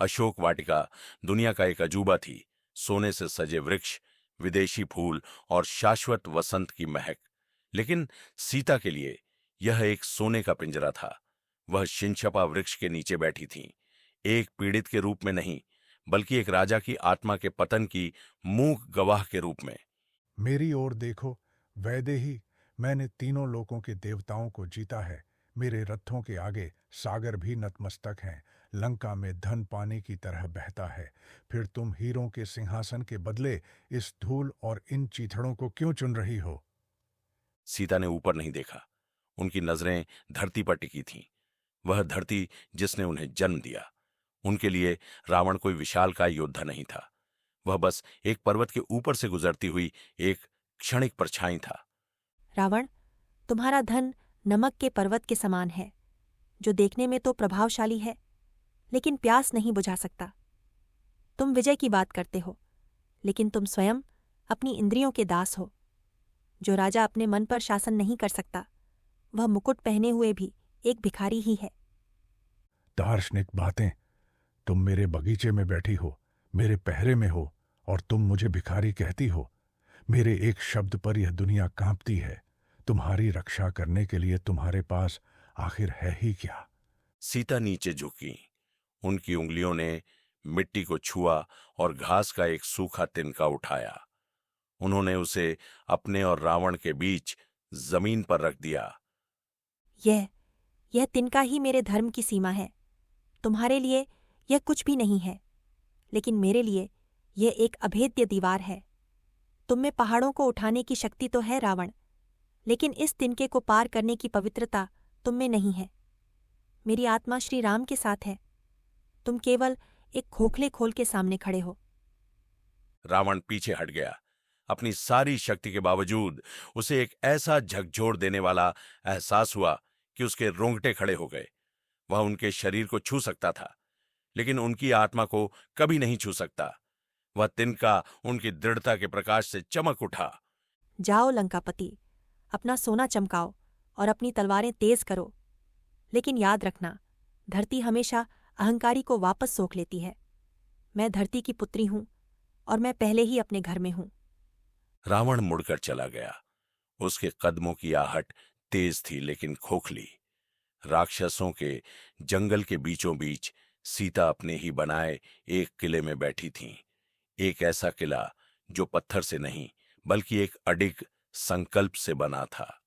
अशोक वाटिका दुनिया का एक अजूबा थी। सोने से सजे वृक्ष, विदेशी फूल और शाश्वत वसंत की महक। लेकिन सीता के लिए यह एक सोने का पिंजरा था। वह शिनशपा वृक्ष के नीचे बैठी थीं, एक पीड़ित के रूप में नहीं, बल्कि एक राजा की आत्मा के पतन की मूक गवाह के रूप में। मेरी ओर देखो, वैदेही। मैंने तीनों लोकों के देवताओं को जीता है। मेरे रथों के आगे सागर भी नतमस्तक हैं। लंका में धन पानी की तरह बहता है। फिर तुम हीरों के सिंहासन के बदले इस धूल और इन चीथड़ों को क्यों चुन रही हो? सीता ने ऊपर नहीं देखा। उनकी नजरें धरती पर टिकी थीं। वह धरती जिसने उन्हें जन्म दिया। उनके लिए रावण कोई विशालकाय योद्धा नहीं था। वह बस एक पर्वत के ऊपर से गुजरती हुई एक क्षणिक परछाई था। रावण, तुम्हारा धन नमक के पर्वत के समान है, जो देखने में तो प्रभावशाली है, लेकिन प्यास नहीं बुझा सकता। तुम विजय की बात करते हो, लेकिन तुम स्वयं अपनी इंद्रियों के दास हो। जो राजा अपने मन पर शासन नहीं कर सकता, वह मुकुट पहने हुए भी एक भिखारी ही है। दार्शनिक बातें। तुम मेरे बगीचे में बैठी हो, मेरे पहरे में हो, और तुम मुझे भिखारी कहती हो। मेरे एक शब्द पर यह दुनिया कांपती है। तुम्हारी रक्षा करने के लिए तुम्हारे पास आखिर है ही क्या? सीता नीचे झुकी। उनकी उंगलियों ने मिट्टी को छुआ और घास का एक सूखा तिनका उठाया। उन्होंने उसे अपने और रावण के बीच जमीन पर रख दिया। यह तिनका ही मेरे धर्म की सीमा है। तुम्हारे लिए यह कुछ भी नहीं है, लेकिन मेरे लिए यह एक अभेद्य दीवार है। तुम में पहाड़ों को उठाने की शक्ति तो है रावण, लेकिन इस तिनके को पार करने की पवित्रता तुम में नहीं है। मेरी आत्मा श्री राम के साथ है। तुम केवल एक खोखले खोल के सामने खड़े हो। रावण पीछे हट गया। अपनी सारी शक्ति के बावजूद उसे एक ऐसा झकझोर देने वाला एहसास हुआ कि उसके रोंगटे खड़े हो गए। वह उनके शरीर को छू सकता था, लेकिन उनकी आत्मा को कभी नहीं छू सकता। वह तिनका उनकी दृढ़ता के प्रकाश से चमक उठा। जाओ लंकापति, अपना सोना चमकाओ और अपनी तलवारें तेज करो। लेकिन याद रखना, धरती हमेशा अहंकारी को वापस सोख लेती है। मैं धरती की पुत्री हूं और मैं पहले ही अपने घर में हूं। रावण मुड़कर चला गया। उसके कदमों की आहट तेज थी, लेकिन खोखली। राक्षसों के जंगल के बीचों बीच सीता अपने ही बनाए एक किले में बैठी थीं। एक ऐसा किला जो पत्थर से नहीं, बल्कि एक अडिग संकल्प से बना था।